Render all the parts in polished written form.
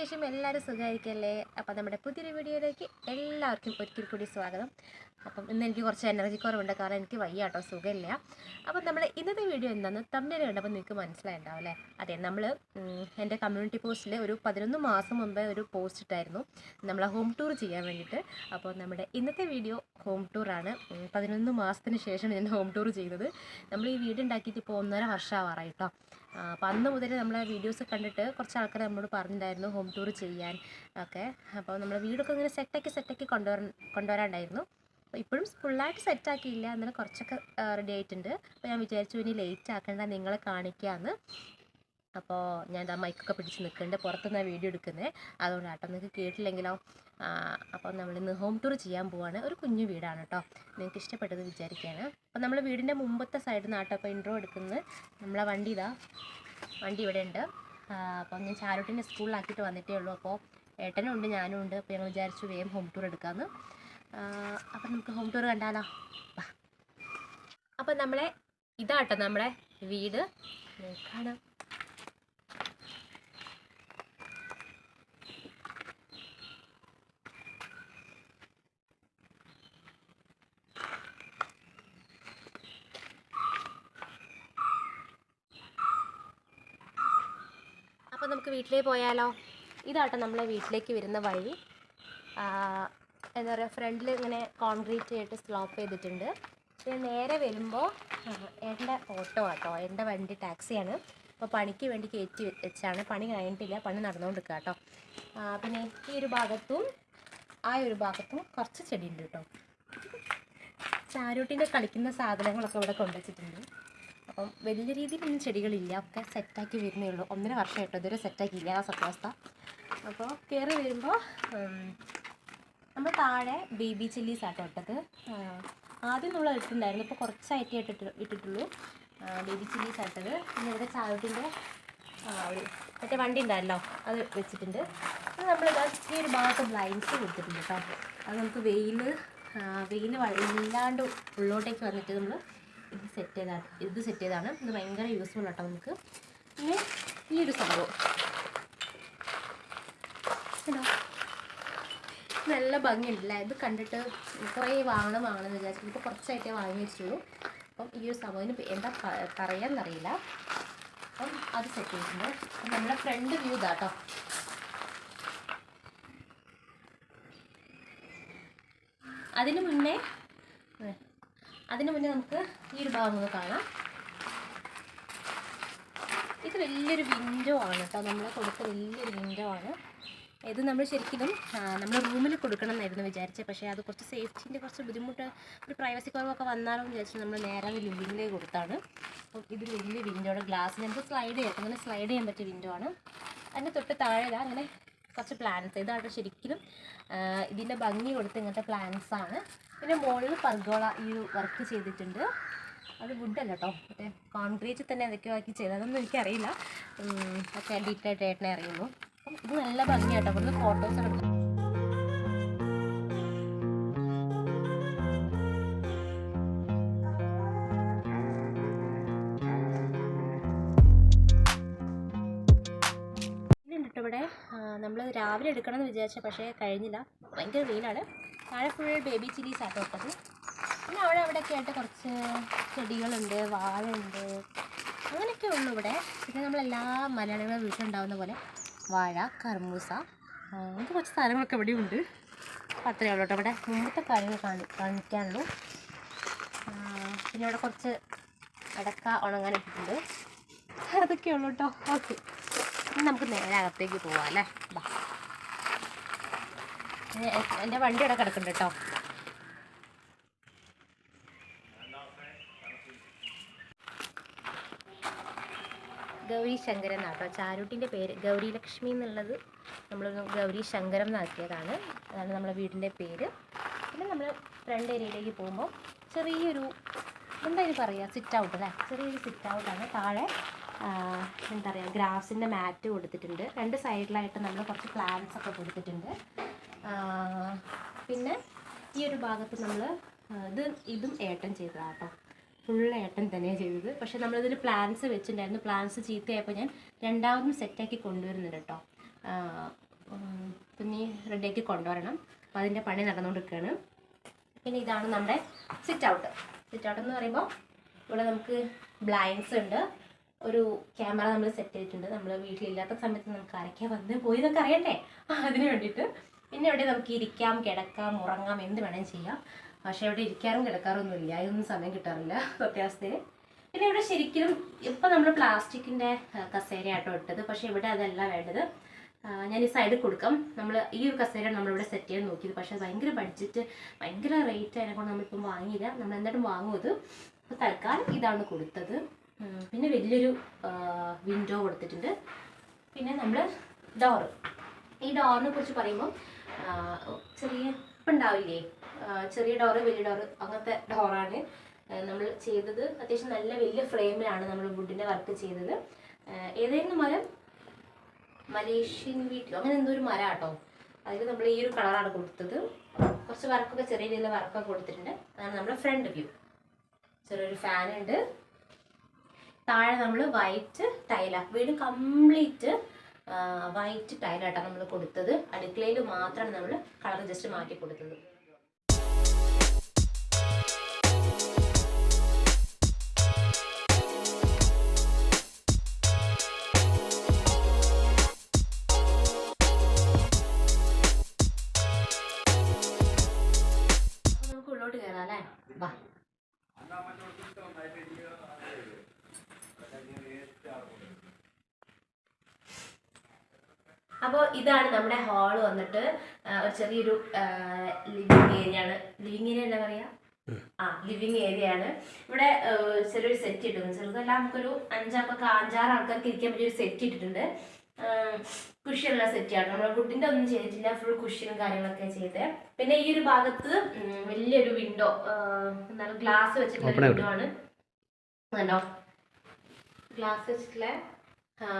വിശേഷം? എല്ലാവരും സുഖമായിരിക്കല്ലേ? അപ്പോൾ നമ്മുടെ പുതിയൊരു വീഡിയോയിലേക്ക് എല്ലാവർക്കും ഒരിക്കൽ കൂടി സ്വാഗതം. അപ്പം ഇന്ന് എനിക്ക് കുറച്ച് എനർജി കുറവുണ്ട്, കാരണം എനിക്ക് വയ്യ കേട്ടോ, സുഖമില്ല. അപ്പം നമ്മുടെ ഇന്നത്തെ വീഡിയോ എന്താണെന്ന് തമ്മിൽ കണ്ടപ്പോൾ നിങ്ങൾക്ക് മനസ്സിലായിട്ടുണ്ടാവും അല്ലേ? അതെ, നമ്മൾ എൻ്റെ കമ്മ്യൂണിറ്റി പോസ്റ്റിൽ ഒരു 11 മാസം മുമ്പേ ഒരു പോസ്റ്റ് ഇട്ടായിരുന്നു നമ്മളെ ഹോം ടൂർ ചെയ്യാൻ വേണ്ടിയിട്ട്. അപ്പോൾ നമ്മുടെ ഇന്നത്തെ വീഡിയോ ഹോം ടൂറാണ്. 11 മാസത്തിന് ശേഷം ഞാൻ ഹോം ടൂർ ചെയ്തത്. നമ്മൾ ഈ വീട് ഉണ്ടാക്കിയിട്ട് ഇപ്പോൾ 1.5 വർഷം ആവാറായി കേട്ടോ. അപ്പോൾ അന്ന് മുതൽ നമ്മളെ വീഡിയോസ് കണ്ടിട്ട് കുറച്ച് ആൾക്കാർ നമ്മളോട് പറഞ്ഞിട്ടുണ്ടായിരുന്നു ഹോം ടൂർ ചെയ്യാൻ ഒക്കെ. അപ്പോൾ നമ്മൾ വീടൊക്കെ ഇങ്ങനെ സെറ്റാക്കി കൊണ്ടുവരാണ്ടായിരുന്നു. അപ്പോൾ ഇപ്പോഴും ഫുള്ളായിട്ട് സെറ്റാക്കിയില്ല, എന്നാലും കുറച്ചൊക്കെ റെഡി ആയിട്ടുണ്ട്. അപ്പോൾ ഞാൻ വിചാരിച്ചു ഇനി ലേറ്റ് ആക്കേണ്ട, നിങ്ങളെ കാണിക്കാമെന്ന്. അപ്പോൾ ഞാൻ എന്താ മൈക്കൊക്കെ പിടിച്ച് നിൽക്കുന്നുണ്ട്, പുറത്തുനിന്ന് വീഡിയോ എടുക്കുന്നത്, അതുകൊണ്ടാട്ടോ. നിങ്ങൾക്ക് കേട്ടില്ലെങ്കിലോ. അപ്പോൾ നമ്മളിന്ന് ഹോം ടൂർ ചെയ്യാൻ പോവാണ്. ഒരു കുഞ്ഞു വീടാണ് കേട്ടോ, നിങ്ങൾക്ക് ഇഷ്ടപ്പെട്ടത് വിചാരിക്കുകയാണ്. അപ്പോൾ നമ്മൾ വീടിൻ്റെ മുമ്പത്തെ സൈഡിൽ നിന്നാട്ടോ അപ്പോൾ ഇൻട്രോ എടുക്കുന്നത്. നമ്മളെ വണ്ടി ഇവിടെ ഉണ്ട്. അപ്പോൾ ഞാൻ ചാരോട്ടിനെ സ്കൂളിലാക്കിയിട്ട് വന്നിട്ടേ ഉള്ളൂ. അപ്പോൾ ഏട്ടനും ഉണ്ട്, ഞാനും ഉണ്ട്. അപ്പോൾ ഞങ്ങൾ വിചാരിച്ചു വേഗം ഹോം ടൂർ എടുക്കാമെന്ന്. അപ്പം നമുക്ക് ഹോം ടൂർ കണ്ടാലോ? അപ്പം ഇതാട്ടോ നമ്മളെ വീട് കാണാം. അപ്പോൾ നമുക്ക് വീട്ടിലേക്ക് പോയാലോ? ഇതാട്ടോ നമ്മളെ വീട്ടിലേക്ക് വരുന്ന വഴി. എന്താ പറയുക, ഫ്രണ്ടിൽ ഇങ്ങനെ കോൺക്രീറ്റ് ചെയ്തിട്ട് സ്ലോപ്പ് ചെയ്തിട്ടുണ്ട്. പിന്നെ നേരെ വരുമ്പോൾ എൻ്റെ ഓട്ടോ ആട്ടോ, എൻ്റെ വണ്ടി ടാക്സിയാണ്. അപ്പോൾ പണിക്ക് വേണ്ടി കയറ്റി വെച്ചാണ്, പണി കഴിഞ്ഞിട്ടില്ല, പണി നടന്നുകൊണ്ടിരിക്കുക കേട്ടോ. പിന്നെ ഈ ഒരു ഭാഗത്തും ഒരു ഭാഗത്തും കുറച്ച് ചെടിയുണ്ട് കേട്ടോ. ചാരൂട്ടിൻ്റെ കളിക്കുന്ന സാധനങ്ങളൊക്കെ ഇവിടെ കൊണ്ടുവച്ചിട്ടുണ്ട്. അപ്പം വലിയ രീതിയിലൊന്നും ചെടികളില്ല, ഒക്കെ സെറ്റാക്കി വരുന്നേ ഉള്ളൂ. 1.5 വർഷമായിട്ടോ ഇതുവരെ സെറ്റാക്കിയില്ല, ആ സത്യാവസ്ഥ. അപ്പോൾ കയറി വരുമ്പോൾ നമ്മൾ താഴെ ബേബി ചില്ലീസ് ആട്ടോ ഇട്ടത്. ആദ്യം നമ്മൾ ഇട്ടിട്ടുണ്ടായിരുന്നു, ഇപ്പോൾ കുറച്ചായിട്ടേ ഇട്ടിട്ടുള്ളൂ. Baby chillies ആട്ടത്. പിന്നെ ഇവിടെ ചാവട്ടിൻ്റെ ഒരു മറ്റേ വണ്ടി ഉണ്ടായല്ലോ, അത് വെച്ചിട്ടുണ്ട്. അത് നമ്മളിതാ ഈ ഒരു ഭാഗത്ത് ബ്ലൈൻഡ്സ് കൊടുത്തിട്ടുണ്ട് കേട്ടോ. അത് നമുക്ക് വെയിൽ ഇല്ലാണ്ട് ഉള്ളോട്ടേക്ക് വന്നിട്ട് നമ്മൾ ഇത് സെറ്റ് ചെയ്താണ്. ഇത് ഭയങ്കര യൂസ്ഫുൾ ആട്ടോ നമുക്ക്. പിന്നെ ഈ ഒരു സംഭവം നല്ല ഭംഗിയുണ്ടല്ലേ? ഇത് കണ്ടിട്ട് കുറേ വാങ്ങണമെന്ന് വിചാരിച്ചു, ഇപ്പോൾ കുറച്ചായിട്ടേ വാങ്ങി വെച്ചിട്ടുള്ളൂ. അപ്പം ഈ ഒരു സംഭവത്തിന് എന്താ പറയാമെന്നറിയില്ല. അപ്പം അത് സെറ്റ് ചെയ്തിട്ടുണ്ട്. അപ്പം നമ്മുടെ ഫ്രണ്ട് വ്യൂ ഇതാട്ടോ. അതിന് മുന്നേ നമുക്ക് ഈ ഒരു ഭാഗം ഒന്ന് കാണാം. ഇത് വലിയൊരു വിൻഡോ ആണ് കേട്ടോ, നമ്മൾ കൊടുത്ത വലിയൊരു വിൻഡോ ആണ് ഇത്. നമ്മൾ ശരിക്കും നമ്മൾ റൂമിൽ കൊടുക്കണം എന്നായിരുന്നു വിചാരിച്ചത്, പക്ഷേ അത് കുറച്ച് സേഫ്റ്റീൻ്റെ കുറച്ച് ബുദ്ധിമുട്ട്, ഒരു പ്രൈവസി കുറവൊക്കെ വന്നാലോ എന്ന് വിചാരിച്ചു നമ്മൾ നേരെ ലിവിങ്ങിലേക്ക് കൊടുത്താണ്. അപ്പം ഇത് വലിയ വിൻഡോയുടെ ഗ്ലാസ് നമുക്ക് സ്ലൈഡ് ചെയ്യാൻ പറ്റിയ വിൻഡോ ആണ്. അതിൻ്റെ തൊട്ട് താഴെ അങ്ങനെ കുറച്ച് പ്ലാന്റ്സ്, ഇതാണ് ശരിക്കും ഇതിൻ്റെ ഭംഗി കൊടുത്ത് ഇങ്ങനത്തെ പ്ലാന്റ്സ് ആണ്. പിന്നെ മുകളിൽ പർഗോള ഈ വർക്ക് ചെയ്തിട്ടുണ്ട്. അത് വുഡല്ല കേട്ടോ, മറ്റേ കോൺക്രീറ്റിൽ തന്നെ എന്തൊക്കെയോ ആക്കി ചെയ്തത്, അതൊന്നും എനിക്കറിയില്ല. ഒക്കെ ഡീറ്റെയിൽ ആയിട്ടേ അറിയുള്ളൂ. അപ്പം ഇത് നല്ല ഭംഗിയാട്ടോ, ഇവിടുന്ന് ഫോട്ടോസ് എടുക്കും. ഇവിടെ നമ്മൾ രാവിലെ എടുക്കണം എന്ന് വിചാരിച്ച, പക്ഷേ കഴിഞ്ഞില്ല, ഭയങ്കര വെയിലാണ്. താഴെ ഫുൾ ബേബി ചില്ലീസ് ആട്ടോ ഇട്ടത്. പിന്നെ അവിടെയൊക്കെ ആയിട്ട് കുറച്ച് ചെടികളുണ്ട്, വാഴയുണ്ട്, അങ്ങനെയൊക്കെ ഉള്ളൂ ഇവിടെ. പിന്നെ നമ്മളെല്ലാ മലയാളികളുടെ വീട്ടിലുണ്ടാകുന്ന പോലെ വാഴ, കർമൂസ, അങ്ങനത്തെ കുറച്ച് സാധനങ്ങളൊക്കെ ഇവിടെ ഉണ്ട്. അപ്പോൾ അത്രയേ ഉള്ളൂ കേട്ടോ. ഇവിടെ മുമ്പത്തെ കാര്യങ്ങൾ കാണിക്കാനുള്ളൂ. പിന്നെ ഇവിടെ കുറച്ച് അടക്ക ഉണങ്ങാനിട്ടിട്ടുണ്ട്, അതൊക്കെ ഉള്ളൂ കേട്ടോ. ഓക്കെ, നമുക്ക് നേരെ അകത്തേക്ക് പോവാം അല്ലേ? എൻ്റെ വണ്ടി ഇവിടെ കിടക്കുന്നുണ്ട് കേട്ടോ. ഗൗരി ശങ്കരൻ എന്നാട്ടോ ചാരൂട്ടിൻ്റെ പേര്. ഗൗരി ലക്ഷ്മി എന്നുള്ളത് നമ്മൾ ഗൗരി ശങ്കരം എന്നാക്കിയതാണ്. അതാണ് നമ്മളെ വീടിൻ്റെ പേര്. പിന്നെ നമ്മൾ ഫ്രണ്ട് ഏരിയയിലേക്ക് പോകുമ്പോൾ ചെറിയൊരു എന്തായാലും പറയുക, സിറ്റ് ഔട്ട് അല്ലേ? ചെറിയൊരു സിറ്റ് ഔട്ടാണ്. താഴെ എന്താ പറയുക, ഗ്രാസിൻ്റെ മാറ്റ് കൊടുത്തിട്ടുണ്ട്. 2 സൈഡിലായിട്ട് നമ്മൾ കുറച്ച് പ്ലാന്റ്സ് ഒക്കെ കൊടുത്തിട്ടുണ്ട്. പിന്നെ ഈ ഒരു ഭാഗത്ത് നമ്മൾ ഇതും ഏട്ടൻ ചെയ്തതാണ് കേട്ടോ. ഫുൾ ഏട്ടൻ തന്നെയാണ് ചെയ്തത്. പക്ഷേ നമ്മളിതിൽ പ്ലാന്റ്സ് വെച്ചിട്ടുണ്ടായിരുന്നു. പ്ലാന്റ്സ് ചീത്തയായപ്പോൾ ഞാൻ രണ്ടാമതും സെറ്റാക്കി കൊണ്ടുവരുന്നുണ്ട് കേട്ടോ. തുന്നി റെഡിയാക്കി കൊണ്ടുവരണം. അപ്പോൾ അതിൻ്റെ പണി നടന്നുകൊണ്ടിരിക്കുകയാണ്. പിന്നെ ഇതാണ് നമ്മുടെ സിറ്റ് ഔട്ട്. സിറ്റ് ഔട്ട് എന്ന് പറയുമ്പോൾ ഇവിടെ നമുക്ക് ബ്ലൈൻഡ്സ് ഉണ്ട്, ഒരു ക്യാമറ നമ്മൾ സെറ്റ് ചെയ്തിട്ടുണ്ട്. നമ്മൾ വീട്ടിലില്ലാത്ത സമയത്ത് നമുക്ക് ആരൊക്കെയാണ് വന്ന് പോയി എന്നൊക്കെ അറിയണ്ടേ, അതിന് വേണ്ടിയിട്ട്. പിന്നെ ഇവിടെ നമുക്ക് ഇരിക്കാം, കിടക്കാം, ഉറങ്ങാം, എന്ത് വേണമെങ്കിലും ചെയ്യാം. പക്ഷേ ഇവിടെ ഇരിക്കാറും കിടക്കാറൊന്നുമില്ല, അതിനൊന്നും സമയം കിട്ടാറില്ല സത്യാവസ്ഥയിൽ. പിന്നെ ഇവിടെ ശരിക്കും ഇപ്പം നമ്മൾ പ്ലാസ്റ്റിക്കിൻ്റെ കസേരയാട്ടോ ഇട്ടത്, പക്ഷേ ഇവിടെ അതല്ല വേണ്ടത്. ഞാൻ ഈ സൈഡിൽ കൊടുക്കാം. നമ്മൾ ഈ ഒരു കസേരയാണ് നമ്മളിവിടെ സെറ്റ് ചെയ്യാൻ നോക്കിയത്, പക്ഷേ ഭയങ്കര ബഡ്ജറ്റ്, ഭയങ്കര റേറ്റ് അതിനെക്കൊണ്ട് നമ്മളിപ്പം വാങ്ങിയില്ല. നമ്മൾ എന്തായിട്ടും വാങ്ങും അത്. അപ്പോൾ തൽക്കാലം ഇതാണ് കൊടുത്തത്. പിന്നെ വലിയൊരു വിൻഡോ കൊടുത്തിട്ടുണ്ട്. പിന്നെ നമ്മൾ ഡോറ്, ഈ ഡോറിനെ കുറിച്ച് പറയുമ്പോൾ ചെറിയ ഇപ്പം ഉണ്ടാവില്ലേ, ചെറിയ ഡോറ്, വലിയ ഡോറ്, അങ്ങനത്തെ ഡോറാണ് നമ്മൾ ചെയ്തത്. അത്യാവശ്യം നല്ല വലിയ ഫ്രെയിമിലാണ് നമ്മൾ വുഡിൻ്റെ വർക്ക് ചെയ്തത്. ഏതെങ്കിലും മരം, മലേഷ്യൻ വീട്ടിലോ അങ്ങനെ എന്തോ ഒരു മരം കേട്ടോ, അതിൽ നമ്മൾ ഈ ഒരു കളറാണ് കൊടുത്തത്. കുറച്ച് വർക്കൊക്കെ ചെറിയ രീതിയിൽ വർക്കൊക്കെ കൊടുത്തിട്ടുണ്ട്. അതാണ് നമ്മുടെ ഫ്രണ്ട് വ്യൂ. ചെറിയൊരു ഫാനുണ്ട്. താഴെ നമ്മൾ വൈറ്റ് ടൈലാണ്, വീട് കംപ്ലീറ്റ് വൈറ്റ് ടൈലായിട്ടാണ് നമ്മൾ കൊടുത്തത്. അടുക്കളയിൽ മാത്രമാണ് നമ്മൾ കളർ ജസ്റ്റ് മാറ്റി കൊടുത്തത്. നമുക്ക് ഉള്ളോട്ട് കയറാം അല്ലേ, വാ. അപ്പോൾ ഇതാണ് നമ്മുടെ ഹാള് വന്നിട്ട്. ഒരു ചെറിയൊരു ലിവിങ് ഏരിയ ആണ്. ലിവിങ് ഏരിയ എന്താ പറയുക, ലിവിങ് ഏരിയ ആണ്. ഇവിടെ ചെറിയൊരു സെറ്റ് ഇട്ടിട്ടുണ്ട്. ചെറുതല്ല, നമുക്കൊരു 5-6 ആൾക്കാർക്ക് ഇരിക്കാൻ പറ്റിയൊരു സെറ്റ് ഇട്ടിട്ടുണ്ട്. കുഷ്യനുള്ള സെറ്റാണ്. നമ്മൾ വുഡിൻ്റെ ഒന്നും ചെയ്തിട്ടില്ല, ഫുൾ കുഷ്യനും കാര്യങ്ങളൊക്കെ ചെയ്ത്. പിന്നെ ഈ ഒരു ഭാഗത്ത് വലിയൊരു വിൻഡോ, എന്താണ് ഗ്ലാസ് വെച്ചിട്ടുള്ള വിൻഡോ ആണ്. കണ്ടോ, ഗ്ലാസ് വെച്ചിട്ടുള്ള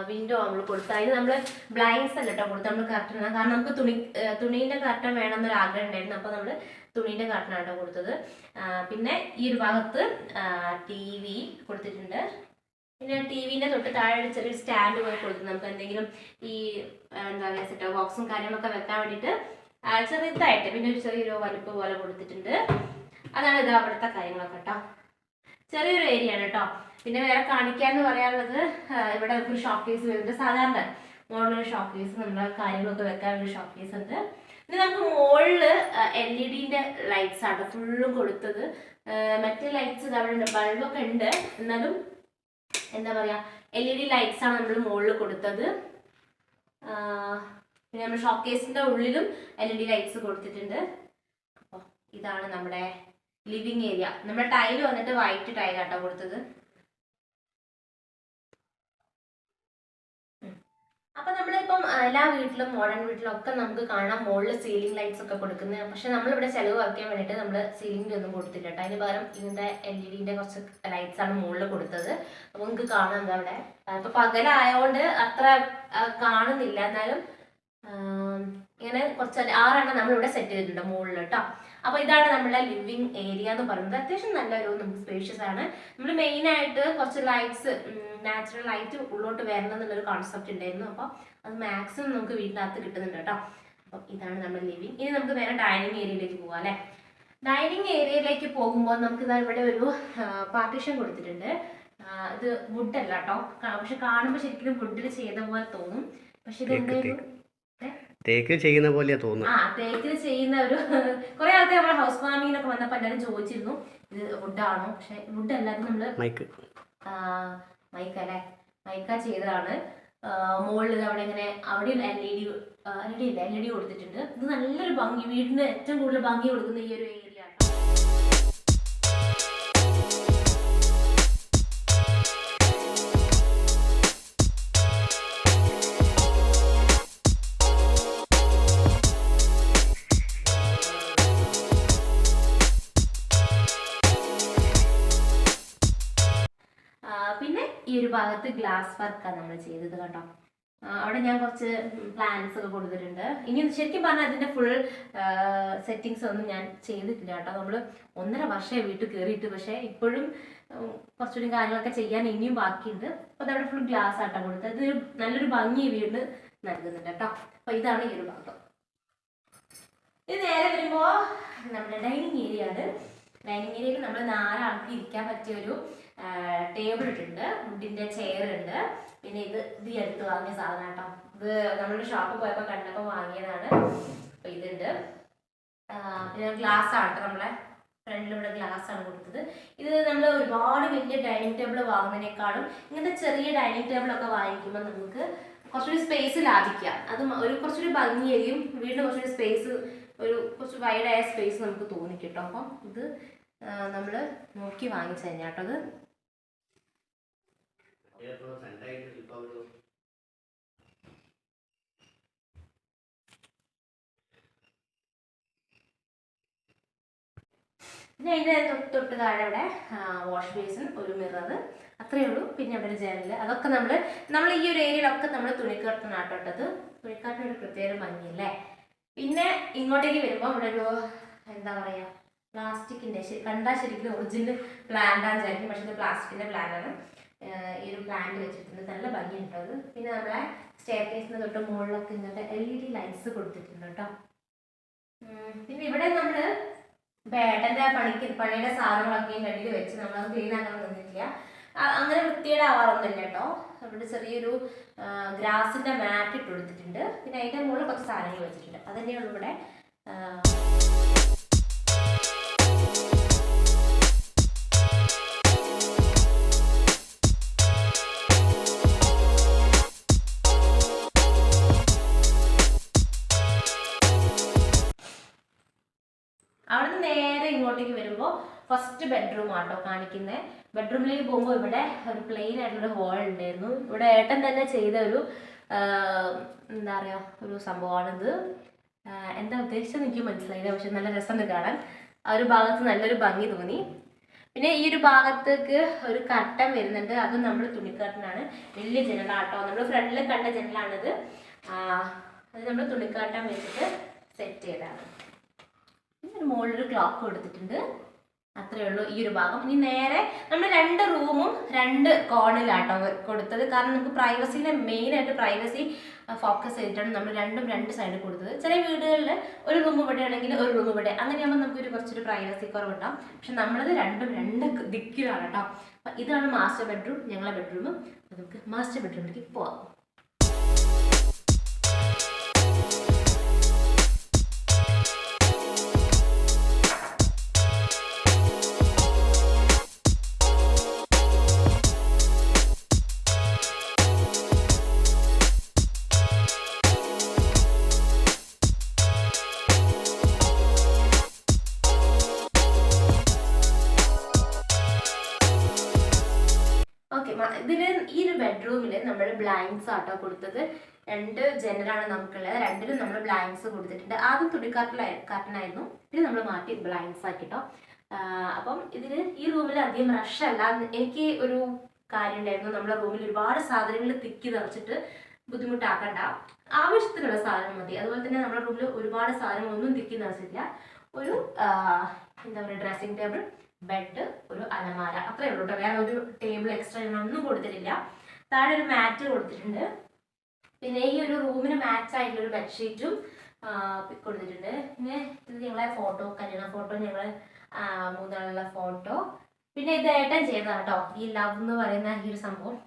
വിൻഡോ നമ്മൾ കൊടുത്തു. അതിന് നമ്മൾ ബ്ലൈൻഡ്സ് അല്ല കേട്ടോ കൊടുത്ത്, നമ്മൾ കർട്ടൻ. കാരണം നമുക്ക് തുണീൻ്റെ കർട്ടൻ വേണമെന്നൊരു ആഗ്രഹം ഉണ്ടായിരുന്നു. അപ്പോൾ നമ്മൾ തുണീൻ്റെ കർട്ടനാണ് കേട്ടോ കൊടുത്തത്. പിന്നെ ഈ ഒരു ഭാഗത്ത് TV കൊടുത്തിട്ടുണ്ട്. പിന്നെ TVൻ്റെ തൊട്ട് താഴെ ചെറിയൊരു സ്റ്റാൻഡ് പോലെ കൊടുത്തു. നമുക്ക് എന്തെങ്കിലും ഈ എന്താ പറയുക സെറ്റ് ബോക്സും കാര്യങ്ങളൊക്കെ വെക്കാൻ വേണ്ടിയിട്ട് ചെറുതായിട്ട്. പിന്നെ ഒരു ചെറിയൊരു വലുപ്പ് പോലെ കൊടുത്തിട്ടുണ്ട്. അതാണ് ഇത് അവിടുത്തെ കാര്യങ്ങളൊക്കെ കേട്ടോ. ചെറിയൊരു ഏരിയ ആണ് കേട്ടോ. പിന്നെ വേറെ കാണിക്കാന്ന് പറയാനുള്ളത്, ഇവിടെ നമുക്കൊരു ഷോപ്പ് കേസ് വരുന്നുണ്ട്. സാധാരണ മോളിലൊരു ഷോപ്പ് കേസ്, നമ്മുടെ കാര്യങ്ങളൊക്കെ വെക്കാനൊരു ഷോപ്പ് കേസ് ഉണ്ട്. പിന്നെ നമുക്ക് മുകളിൽ LED ലൈറ്റ്സ് ആണ് ഫുള്ളും കൊടുത്തത്. മറ്റേ ലൈറ്റ്സ് അവിടെ ഉണ്ട്, ബൾബൊക്കെ ഉണ്ട്, എന്നാലും എന്താ പറയുക LED ലൈറ്റ്സ് ആണ് നമ്മൾ മുകളിൽ കൊടുത്തത്. പിന്നെ നമ്മൾ ഷോപ്പ് കേസിൻ്റെ ഉള്ളിലും LED ലൈറ്റ്സ് കൊടുത്തിട്ടുണ്ട്. അപ്പോൾ ഇതാണ് നമ്മുടെ ലിവിങ് ഏരിയ. നമ്മുടെ ടൈല് വന്നിട്ട് വൈറ്റ് ടൈലാട്ടോ കൊടുത്തത്. അപ്പം നമ്മളിപ്പം എല്ലാ വീട്ടിലും മോഡേൺ വീട്ടിലും ഒക്കെ നമുക്ക് കാണാം മുകളിൽ സീലിംഗ് ലൈറ്റ്സ് ഒക്കെ കൊടുക്കുന്നത്. പക്ഷെ നമ്മളിവിടെ ചിലവ് കുറയ്ക്കാൻ വേണ്ടിയിട്ട് നമ്മൾ സീലിംഗിൻ്റെ ഒന്നും കൊടുത്തില്ല കേട്ടോ. അതിന് പകരം ഇങ്ങനത്തെ LED കുറച്ച് ലൈറ്റ്സ് ആണ് മുകളിൽ കൊടുത്തത്. അപ്പോൾ നിങ്ങൾക്ക് കാണാം എന്താ അവിടെ. ഇപ്പം പകലായതുകൊണ്ട് അത്ര കാണുന്നില്ല, എന്നാലും ഇങ്ങനെ കുറച്ച് 6 എണ്ണം നമ്മളിവിടെ സെറ്റ് ചെയ്തിട്ടുണ്ട് മുകളിൽ കേട്ടോ. അപ്പോൾ ഇതാണ് നമ്മുടെ ലിവിങ് ഏരിയ എന്ന് പറയുന്നത്. അത്യാവശ്യം നല്ലൊരു നമുക്ക് സ്പേഷ്യസ് ആണ്. നമ്മൾ മെയിനായിട്ട് കുറച്ച് ലൈറ്റ്സ്, നാച്ചുറൽ ലൈറ്റ് ഉള്ളോട്ട് വരണം എന്നുള്ളൊരു കോൺസെപ്റ്റ് ഉണ്ടായിരുന്നു. അപ്പോൾ അത് മാക്സിമം നമുക്ക് വീട്ടിനകത്ത് കിട്ടുന്നുണ്ട് കേട്ടോ. അപ്പം ഇതാണ് നമ്മുടെ ലിവിങ്. ഇനി നമുക്ക് നേരെ ഡൈനിങ് ഏരിയയിലേക്ക് പോകാം അല്ലേ. ഡൈനിങ് ഏരിയയിലേക്ക് പോകുമ്പോൾ നമുക്ക് ഇതാ ഇവിടെ ഒരു പാർട്ടീഷൻ കൊടുത്തിട്ടുണ്ട്. ഇത് വുഡല്ല കേട്ടോ, പക്ഷെ കാണുമ്പോൾ ശരിക്കും വുഡിൽ ചെയ്ത പോലെ തോന്നും. പക്ഷെ ഇത് എന്തായാലും തേക്ക് ചെയ്യുന്ന പോലെ തോന്നുന്നു. തേക്കിൽ ചെയ്യുന്ന ഒരു കുറെ ആൾക്കാർ നമ്മുടെ ഹൗസ് വാമിങ്ങിനൊക്കെ വന്നപ്പോൾ എല്ലാവരും ചോദിച്ചിരുന്നു ഇത് വുഡാണോ. പക്ഷെ വുഡ് അല്ലാതെ നമ്മള് മൈക്ക അല്ലേ, മൈക്ക ചെയ്തതാണ്. മുകളിൽ അവിടെ ഇങ്ങനെ അവിടെ LED കൊടുത്തിട്ടുണ്ട്. ഇത് നല്ലൊരു ഭംഗി, വീടിന് ഏറ്റവും കൂടുതൽ ഭംഗി കൊടുക്കുന്ന ഈ ഒരു ഏരിയ ആണ്. പിന്നെ ഈ ഒരു ഭാഗത്ത് ഗ്ലാസ് വർക്കാണ് നമ്മൾ ചെയ്തത് കേട്ടോ. അവിടെ ഞാൻ കുറച്ച് പ്ലാൻസ് ഒക്കെ കൊടുത്തിട്ടുണ്ട്. ഇനി ശരിക്കും പറഞ്ഞാൽ അതിൻ്റെ ഫുൾ സെറ്റിങ്സ് ഒന്നും ഞാൻ ചെയ്തിട്ടില്ല കേട്ടോ. നമ്മൾ 1.5 വർഷമായി വീട്ടിൽ കയറിയിട്ട്, പക്ഷേ ഇപ്പോഴും കുറച്ചുകൂടി കാര്യങ്ങളൊക്കെ ചെയ്യാൻ ഇനിയും ബാക്കിയുണ്ട്. അപ്പോൾ അതവിടെ ഫുൾ ഗ്ലാസ് ആട്ടോ കൊടുത്തത്. ഇത് നല്ലൊരു ഭംഗി വീടിന് നൽകുന്നുണ്ട് കേട്ടോ. അപ്പോൾ ഇതാണ് ഈ ഒരു ഭാഗം. ഇത് നേരെ വരുമ്പോൾ നമ്മുടെ ഡൈനിങ് ഏരിയ ആണ്. ഡൈനിങ് ഏരിയയിൽ നമ്മൾ 4 ആൾക്ക് ഇരിക്കാൻ പറ്റിയ ഒരു ടേബിൾ ഇട്ടുണ്ട്, വുഡിൻ്റെ ചെയർ ഉണ്ട്. പിന്നെ ഇത് ഈ അടുത്ത് വാങ്ങിയ സാധനം കേട്ടോ. ഇത് നമ്മളൊരു ഷോപ്പിൽ പോയപ്പോൾ കണ്ടപ്പോൾ വാങ്ങിയതാണ്. അപ്പോൾ ഇതുണ്ട്. പിന്നെ ഗ്ലാസ് ആണ് നമ്മളെ ഫ്രണ്ടിലിവിടെ ഗ്ലാസ് ആണ് കൊടുത്തത്. ഇത് നമ്മൾ ഒരുപാട് വലിയ ഡൈനിങ് ടേബിൾ വാങ്ങുന്നതിനേക്കാളും ഇങ്ങനത്തെ ചെറിയ ഡൈനിങ് ടേബിളൊക്കെ വാങ്ങിക്കുമ്പോൾ നമുക്ക് കുറച്ചൊരു സ്പേസ് ലാഭിക്കാം. അത് കുറച്ചൊരു ഭംഗിയായിരിക്കും. വീടിന് കുറച്ചൊരു സ്പേസ്, കുറച്ച് വൈഡായ സ്പേസ് നമുക്ക് തോന്നിക്കിട്ടോ. അപ്പം ഇത് നമ്മൾ നോക്കി വാങ്ങിച്ചു കഴിഞ്ഞാൽ കേട്ടോ. അത് പിന്നെ അതിൻ്റെ തൊട്ട് താഴെ ഇവിടെ വാഷ് ബേസിൻ, ഒരു മിറർ, അത്രയേ ഉള്ളൂ. പിന്നെ അവിടെ ഒരു ജനൽ. അതൊക്കെ നമ്മൾ ഈ ഒരു ഏരിയയിലൊക്കെ നമ്മൾ തുണിക്കർട്ടനാട്ടോട്ടത്. തുണിക്കർട്ടനൊരു പ്രത്യേക ഭംഗിയല്ലേ. പിന്നെ ഇങ്ങോട്ടേക്ക് വരുമ്പോൾ ഇവിടെ ഒരു എന്താ പറയുക, പ്ലാസ്റ്റിക്കിൻ്റെ കണ്ടാൽ ശരിക്കും ഒറിജിനൽ പ്ലാന്റാന്ന് വിചാരിക്കും, പക്ഷേ ഇത് പ്ലാസ്റ്റിക്കിൻ്റെ പ്ലാന്റാണ്. ഈ ഒരു പ്ലാന്റ് വെച്ചിട്ടുണ്ട്, നല്ല ഭംഗിയുണ്ട് അത്. പിന്നെ നമ്മളെ സ്റ്റെയർ കേസിന് തൊട്ട് മുകളിലൊക്കെ ഇങ്ങനത്തെ LED ലൈറ്റ്സ് കൊടുത്തിട്ടുണ്ട് കേട്ടോ. പിന്നെ ഇവിടെ നമ്മൾ ഏട്ടൻ്റെ പണിയുടെ സാധനങ്ങളൊക്കെ കയ്യിൽ വെച്ച് നമ്മളത് ക്ലീൻ ആക്കാൻ നിന്നിട്ടില്ല. അങ്ങനെ വൃത്തിയുടെ ആവാറൊന്നുമില്ല കേട്ടോ. അവിടെ ചെറിയൊരു ഗ്രാസിൻ്റെ മാറ്റ് ഇട്ട് കൊടുത്തിട്ടുണ്ട്. പിന്നെ അതിൻ്റെ മുകളിൽ കുറച്ച് സാധനങ്ങൾ വെച്ചിട്ടുണ്ട്. അതന്നെയുള്ളൂ ഇവിടെ. അവിടെ നിന്ന് നേരെ ഇങ്ങോട്ടേക്ക് വരുമ്പോൾ ഫസ്റ്റ് ബെഡ്റൂം ആട്ടോ കാണിക്കുന്നത്. ബെഡ്റൂമിലേക്ക് പോകുമ്പോൾ ഇവിടെ ഒരു പ്ലെയിൻ ആയിട്ടുള്ള ഹോൾ ഉണ്ടായിരുന്നു. ഇവിടെ ഏട്ടൻ തന്നെ ചെയ്ത ഒരു എന്താ പറയുക, ഒരു സംഭവമാണിത്. എന്താ ഉദ്ദേശിച്ചത് എനിക്ക് മനസ്സിലായില്ല, പക്ഷെ നല്ല രസമുണ്ട് കാണാൻ. ആ ഒരു ഭാഗത്ത് നല്ലൊരു ഭംഗി തോന്നി. പിന്നെ ഈ ഒരു ഭാഗത്തേക്ക് ഒരു കർട്ടൻ വരുന്നുണ്ട്. അതും നമ്മൾ തുണിക്കർട്ടനാണ്. വലിയ ജനലാട്ടോ, നമ്മൾ ഫ്രണ്ടിൽ കണ്ട ജനലാണിത്. അത് നമ്മൾ തുണിക്കർട്ടൻ വെച്ചിട്ട് സെറ്റ് ചെയ്തതാണ്. മുകളിലൊരു ക്ലോക്ക് കൊടുത്തിട്ടുണ്ട്. അത്രയേ ഉള്ളൂ ഈ ഒരു ഭാഗം. ഇനി നേരെ നമ്മൾ 2 റൂമും 2 കോണിലാട്ടോ കൊടുത്തത്. കാരണം നമുക്ക് പ്രൈവസിയിലെ മെയിനായിട്ട് പ്രൈവസി ഫോക്കസ് ചെയ്തിട്ടാണ് നമ്മൾ 2 സൈഡ് കൊടുത്തത്. ചില വീടുകളിൽ ഒരു റൂം ഇവിടെ ആണെങ്കിൽ ഒരു റൂം ഇവിടെ, അങ്ങനെയാകുമ്പോൾ നമുക്കൊരു കുറച്ചൊരു പ്രൈവസി കുറവുണ്ടാവും. പക്ഷെ നമ്മളത് 2 ദിക്കിലാണ് കേട്ടോ. അപ്പം ഇതാണ് മാസ്റ്റർ ബെഡ്റൂം, ഞങ്ങളെ ബെഡ്റൂം. നമുക്ക് മാസ്റ്റർ ബെഡ്റൂമിലേക്ക് പോവാം. ഇതിൽ ഈ ഒരു ബെഡ്റൂമിൽ നമ്മൾ ബ്ലൈൻഡ്സ് ആട്ടോ കൊടുത്തത്. 2 ജനലാണ് നമുക്കുള്ളത്. 2ലും നമ്മൾ ബ്ലൈൻഡ്സ് കൊടുത്തിട്ടുണ്ട്. ആദ്യം തുണിക്കാർട്ടനായിരുന്നു, ഇത് നമ്മൾ മാറ്റി ബ്ലൈൻഡ്സ് ആക്കിട്ടോ. അപ്പം ഇതിൽ ഈ റൂമിൽ അധികം റഷല്ല. എനിക്ക് ഒരു കാര്യം ഉണ്ടായിരുന്നു, നമ്മുടെ റൂമിൽ ഒരുപാട് സാധനങ്ങൾ തിക്കി നിറച്ചിട്ട് ബുദ്ധിമുട്ടാക്കണ്ട, ആവശ്യത്തിനുള്ള സാധനം മതി. അതുപോലെ തന്നെ നമ്മുടെ റൂമിൽ ഒരുപാട് സാധനങ്ങളൊന്നും തിക്കി നിറച്ചിട്ടില്ല. ഒരു എന്താ പറയുക, ഡ്രസ്സിംഗ് ടേബിൾ, ബെഡ്, ഒരു അലമാര, അത്രയേ ഉള്ളൂ കേട്ടോ. വേറെ ഒരു ടേബിൾ എക്സ്ട്രാ ഒന്നും കൊടുത്തിട്ടില്ല. താഴെ ഒരു മാറ്റ് കൊടുത്തിട്ടുണ്ട്. പിന്നെ ഈ ഒരു റൂമിന് മാച്ച് ആയിട്ടുള്ളൊരു ബെഡ്ഷീറ്റും കൊടുത്തിട്ടുണ്ട്. പിന്നെ ഇത് ഞങ്ങളെ ഫോട്ടോ, കല്യാണ ഫോട്ടോ, ഞങ്ങൾ 3 ആളുള്ള ഫോട്ടോ. പിന്നെ ഇത് ഏട്ടൻ ചെയ്തതാണ് കേട്ടോ. ഈ ലവ് എന്ന് പറയുന്ന ഈ ഒരു സംഭവം